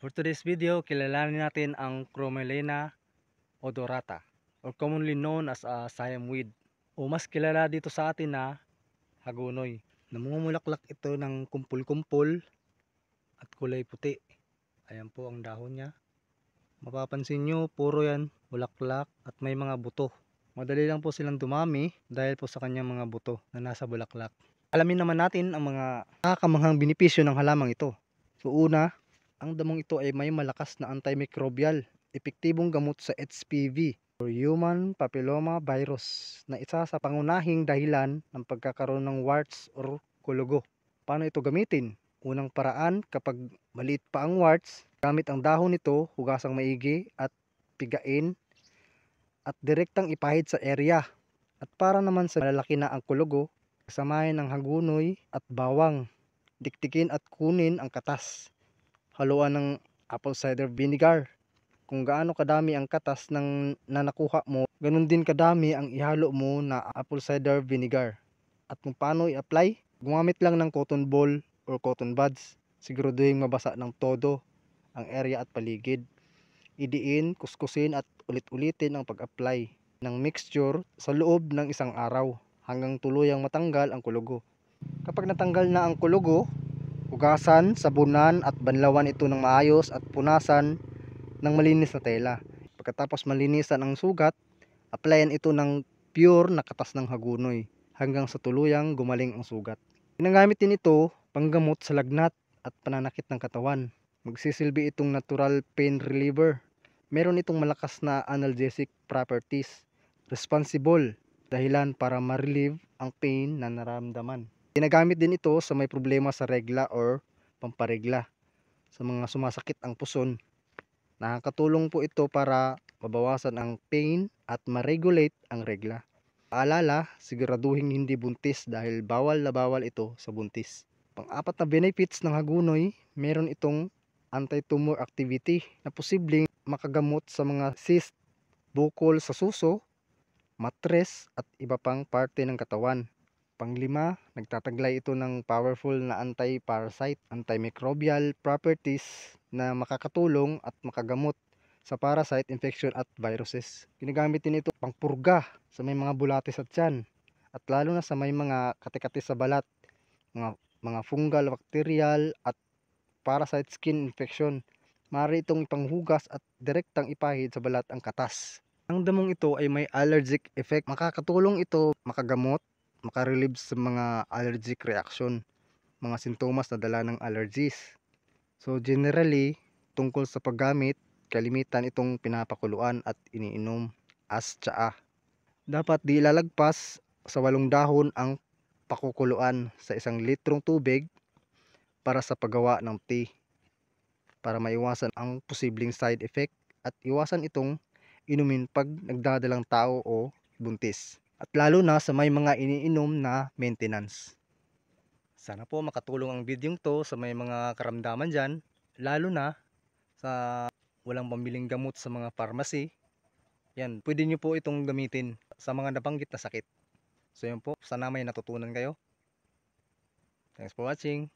For today's video, kilalanin natin ang Chromelena odorata or commonly known as a Siam weed o mas kilala dito sa atin na hagunoy. Namumulaklak ito ng kumpul-kumpul at kulay puti. Ayan po ang dahon niya. Mapapansin nyo, puro yan bulaklak at may mga buto. Madali lang po silang dumami dahil po sa kanyang mga buto na nasa bulaklak. Alamin naman natin ang mga nakakamanghang benepisyo ng halamang ito. So una, ang damong ito ay may malakas na antimicrobial, epektibong gamot sa HPV or Human Papilloma Virus na isa sa pangunahing dahilan ng pagkakaroon ng warts or kulugo. Paano ito gamitin? Unang paraan, kapag maliit pa ang warts, gamit ang dahon nito, hugasang maigi at pigain at direktang ipahid sa area. At para naman sa malalaki na ang kulugo, samahin ang hagunoy at bawang. Diktikin at kunin ang katas. Haluan ng apple cider vinegar. Kung gaano kadami ang katas na nakuha mo, ganun din kadami ang ihalo mo na apple cider vinegar. At kung paano i-apply, gumamit lang ng cotton ball or cotton buds. Siguraduhin mabasa ng todo ang area at paligid. Idiin, kuskusin at ulit-ulitin ang pag-apply ng mixture sa loob ng isang araw hanggang tuluyang matanggal ang kulugo. Kapag natanggal na ang kulugo, hugasan, sabunan at banlawan ito ng maayos at punasan ng malinis na tela. Pagkatapos malinisan ang sugat, applyan ito ng pure na katas ng hagunoy hanggang sa tuluyang gumaling ang sugat. Ginagamit din ito panggamot sa lagnat at pananakit ng katawan. Magsisilbi itong natural pain reliever. Meron itong malakas na analgesic properties. Responsible dahilan para ma-relieve ang pain na nararamdaman. Ginagamit din ito sa may problema sa regla or pamparegla. Sa mga sumasakit ang puson, nakakatulong po ito para mabawasan ang pain at ma-regulate ang regla. Paalala, siguraduhin hindi buntis dahil bawal na bawal ito sa buntis. Pang-apat na benefits ng hagunoy, meron itong anti-tumor activity na posibleng makagamot sa mga cyst, bukol sa suso, matres at iba pang parte ng katawan. Panglima, nagtataglay ito ng powerful na anti-parasite, antimicrobial properties na makakatulong at makagamot sa parasite infection at viruses. Ginagamit din ito pangpurga sa may mga bulatis at tiyan at lalo na sa may mga kati-kati sa balat, mga fungal, bacterial at parasite skin infection. Maaari itong ipanghugas at direktang ipahid sa balat ang katas. Ang damong ito ay may allergic effect. Makakatulong ito makagamot, makarelieve sa mga allergic reaction, mga sintomas na dala ng allergies. So generally, tungkol sa paggamit, kalimitan itong pinapakuluan at iniinom as tsaa. Dapat di ilalagpas sa 8 dahon ang pakukuluan sa 1 litrong tubig para sa paggawa ng tea, para maiwasan ang posibleng side effect at iwasan itong inumin pag nagdadalang tao o buntis. At lalo na sa may mga iniinom na maintenance. Sana po makatulong ang video to sa may mga karamdaman dyan, lalo na sa walang pambiling gamot sa mga pharmacy. Yan, pwede nyo po itong gamitin sa mga nabanggit na sakit. So yun po, sana may natutunan kayo. Thanks for watching.